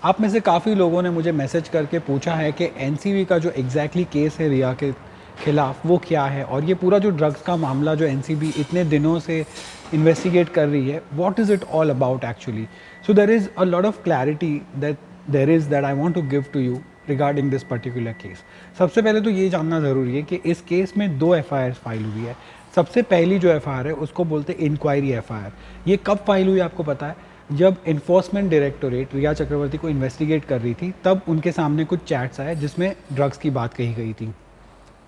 आप में से काफ़ी लोगों ने मुझे मैसेज करके पूछा है कि एनसीबी का जो एग्जैक्टली केस है रिया के खिलाफ वो क्या है, और ये पूरा जो ड्रग्स का मामला जो एनसीबी इतने दिनों से इन्वेस्टिगेट कर रही है, what is it all about actually. So there is a lot of clarity that I want to give to you regarding this particular case. सबसे पहले तो ये जानना ज़रूरी है कि इस केस में 2 एफआईआर फाइल हुई है. सबसे पहली जो एफआईआर है उसको बोलते हैं इंक्वायरी एफआईआर. ये कब फाइल हुई आपको पता है? जब इन्फोर्समेंट डायरेक्टोरेट रिया चक्रवर्ती को इन्वेस्टिगेट कर रही थी, तब उनके सामने कुछ चैट्स आए जिसमें ड्रग्स की बात कही गई थी.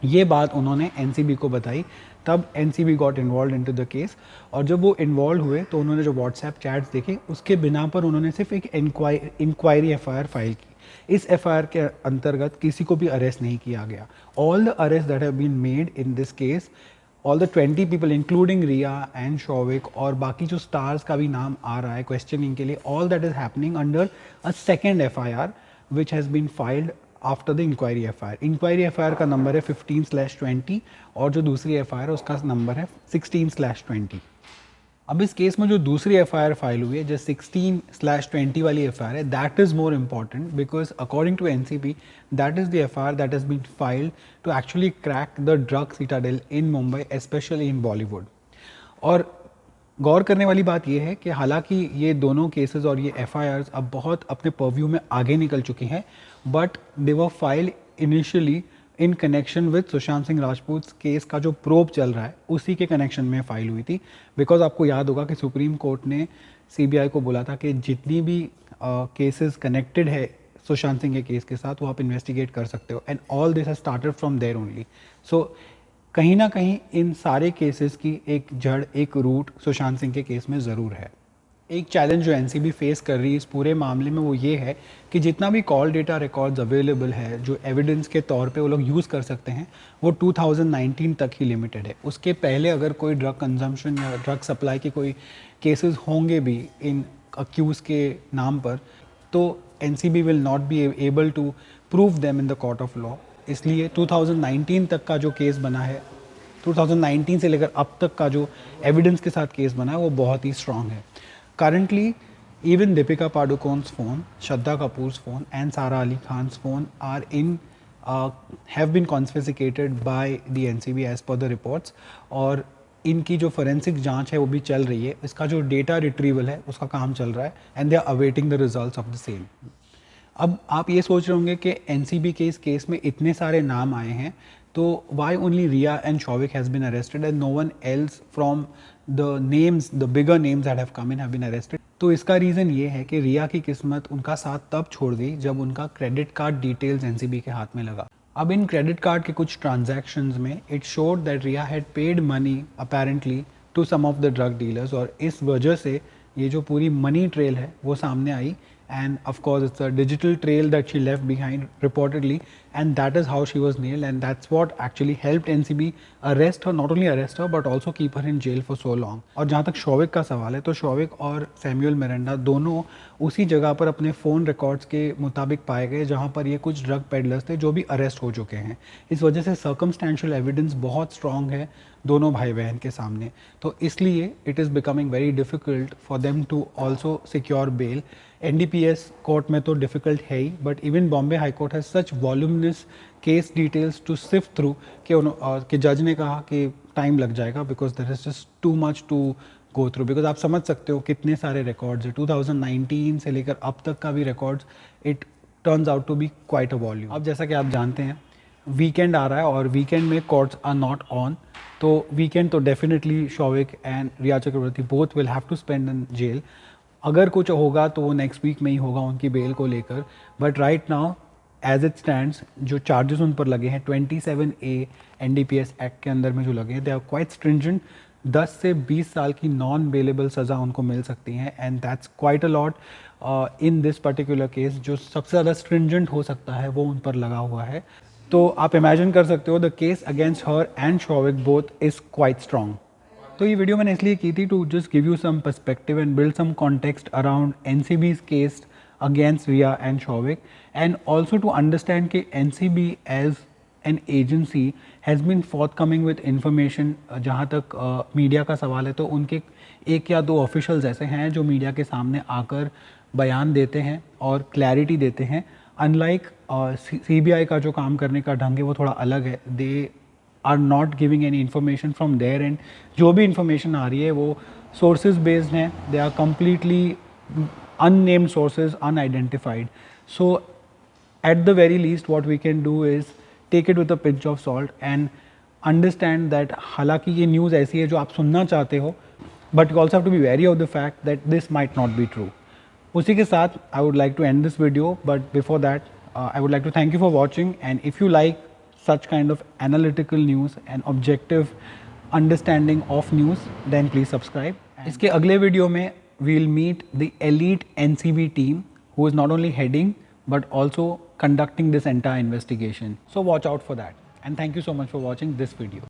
ये बात उन्होंने एनसीबी को बताई, तब NCB got involve into the case. और जब वो इन्वॉल्व हुए तो उन्होंने जो व्हाट्सएप चैट्स देखे उसके बिना पर उन्होंने सिर्फ एक इंक्वायरी एफआईआर फाइल की. इस एफआईआर के अंतर्गत किसी को भी अरेस्ट नहीं किया गया. All the arrest that have been made in this case, all the 20 people including Rhea and Showik और बाकी जो स्टार्स का भी नाम आ रहा है क्वेश्चनिंग के लिए, all that is happening under a second FIR which has been filed after the inquiry FIR. Inquiry FIR का नंबर है 15/20 और जो दूसरी एफआईआर है उसका नंबर है 16/20. अब इस केस में जो दूसरी एफआईआर फाइल हुई है, जो 16/20 वाली एफआईआर है, that is more important because according to NCB that is the FIR that has been filed to actually crack the drug citadel in Mumbai, specially in Bollywood. और गौर करने वाली बात यह है कि हालांकि ये दोनों केसेस और ये एफआईआर्स अब बहुत अपने परव्यू में आगे निकल चुकी हैं, but they were file initially in connection with Sushant Singh Rajput case का जो प्रोब चल रहा है उसी के कनेक्शन में फाइल हुई थी. बिकॉज आपको याद होगा कि सुप्रीम कोर्ट ने सीबीआई को बोला था कि जितनी भी केसेस कनेक्टेड है सुशांत सिंह के केस के साथ वो आप इन्वेस्टिगेट कर सकते हो, and all this has started from there only. So कहीं ना कहीं इन सारे केसेस की एक जड़, एक रूट सुशांत सिंह के केस में ज़रूर है. एक चैलेंज जो एनसीबी फेस कर रही है इस पूरे मामले में वो ये है कि जितना भी कॉल डेटा रिकॉर्ड्स अवेलेबल है जो एविडेंस के तौर पे वो लोग यूज़ कर सकते हैं, वो 2019 तक ही लिमिटेड है. उसके पहले अगर कोई ड्रग कंजम्पशन या ड्रग सप्लाई के कोई केसेस होंगे भी इन अक्यूज़ के नाम पर, तो NCB will not be able to prove them in the court of law. इसलिए 2019 तक का जो केस बना है, 2019 से लेकर अब तक का जो एविडेंस के साथ केस बना है वो बहुत ही स्ट्रांग है. Currently even Deepika Padukone's phone, Shraddha Kapoor's phone and Sara Ali Khan's phone are have been confiscated by the NCB as per the reports. और इनकी जो फोरेंसिक जांच है वो भी चल रही है. इसका जो डेटा रिट्रीवल है उसका काम चल रहा है and they are awaiting the results of the same. अब आप ये सोच रहे होंगे कि एनसीबी के इस केस में इतने सारे नाम आए हैं, तो why only Rhea and Showik has been arrested and no one else from the names, the bigger names that have come in have been arrested. तो इसका रीज़न ये है कि रिया की किस्मत उनका साथ तब छोड़ दी जब उनका क्रेडिट कार्ड डिटेल्स एनसीबी के हाथ में लगा. अब इन क्रेडिट कार्ड के कुछ ट्रांजैक्शंस में it showed that Rhea had paid money apparently to some of the drug dealers, और इस वजह से ये जो पूरी मनी ट्रेल है वो सामने आई. And of course it's a digital trail that she left behind reportedly, and that is how she was nailed, and that's what actually helped NCB arrest her, not only arrest her but also keep her in jail for so long. और जहाँ तक शौविक का सवाल है, तो शौविक और Samuel Miranda दोनों उसी जगह पर अपने फ़ोन रिकॉर्ड्स के मुताबिक पाए गए जहाँ पर ये कुछ ड्रग पेडलर्स थे जो भी अरेस्ट हो चुके हैं. इस वजह से सर्कमस्टेंशियल एविडेंस बहुत स्ट्रॉन्ग है दोनों भाई बहन के सामने. तो इसलिए it is becoming very difficult for them to also secure bail. NDPS court में तो डिफ़िकल्ट है ही, but even Bombay high court has such voluminous case details to sift through कि जज ने कहा कि टाइम लग जाएगा because there is just too much to go through. Because आप समझ सकते हो कितने सारे रिकॉर्ड्स है 2019 से लेकर अब तक का भी records. It turns out to be quite a volume. अब जैसा कि आप जानते हैं वीकेंड आ रहा है और वीकेंड में कोर्ट्स आर नॉट ऑन, तो वीकेंड तो definitely Showik and Rhea Chakraborty both will have to spend in jail. अगर कुछ होगा तो वो नेक्स्ट वीक में ही होगा उनकी बेल को लेकर. But right now as it stands जो चार्जेस उन पर लगे हैं 27A एनडीपीएस एक्ट के अंदर में जो लगे हैं, दे आर क्वाइट स्ट्रिंजेंट. 10 से 20 साल की नॉन बेलेबल सज़ा उनको मिल सकती हैं, and that's quite a lot in this particular case. जो सबसे ज़्यादा स्ट्रिंजेंट हो सकता है वो उन पर लगा हुआ है. तो आप इमेजिन कर सकते हो the case against her and Showik both is quite strong. तो ये वीडियो मैंने इसलिए की थी to just give you some perspective and build some context around NCB's case against Rhea and Showik, and also to understand कि NCB as an agency has been forthcoming with information. जहाँ तक media का सवाल है तो उनके 1 या 2 ऑफिशियल्स ऐसे हैं जो मीडिया के सामने आकर बयान देते हैं और क्लैरिटी देते हैं। अनलाइक CBI का जो काम करने का ढंग है वो थोड़ा अलग है। They are not giving any information from their end. जो भी इंफॉर्मेशन आ रही है वो सोर्सेज बेस्ड हैं, they are completely unnamed sources, unidentified. So at the very least what we can do is take it with a pinch of salt and understand that हालांकि ये news ऐसी है जो आप सुनना चाहते हो, but you also have to be wary of the fact that this might not be true. उसी के साथ I would like to end this video, but before that I would like to thank you for watching, and if you like such kind of analytical news and objective understanding of news, then please subscribe. इसके अगले video में we'll meet the elite NCB team who is not only heading but also conducting this entire investigation. So watch out for that. And thank you so much for watching this video.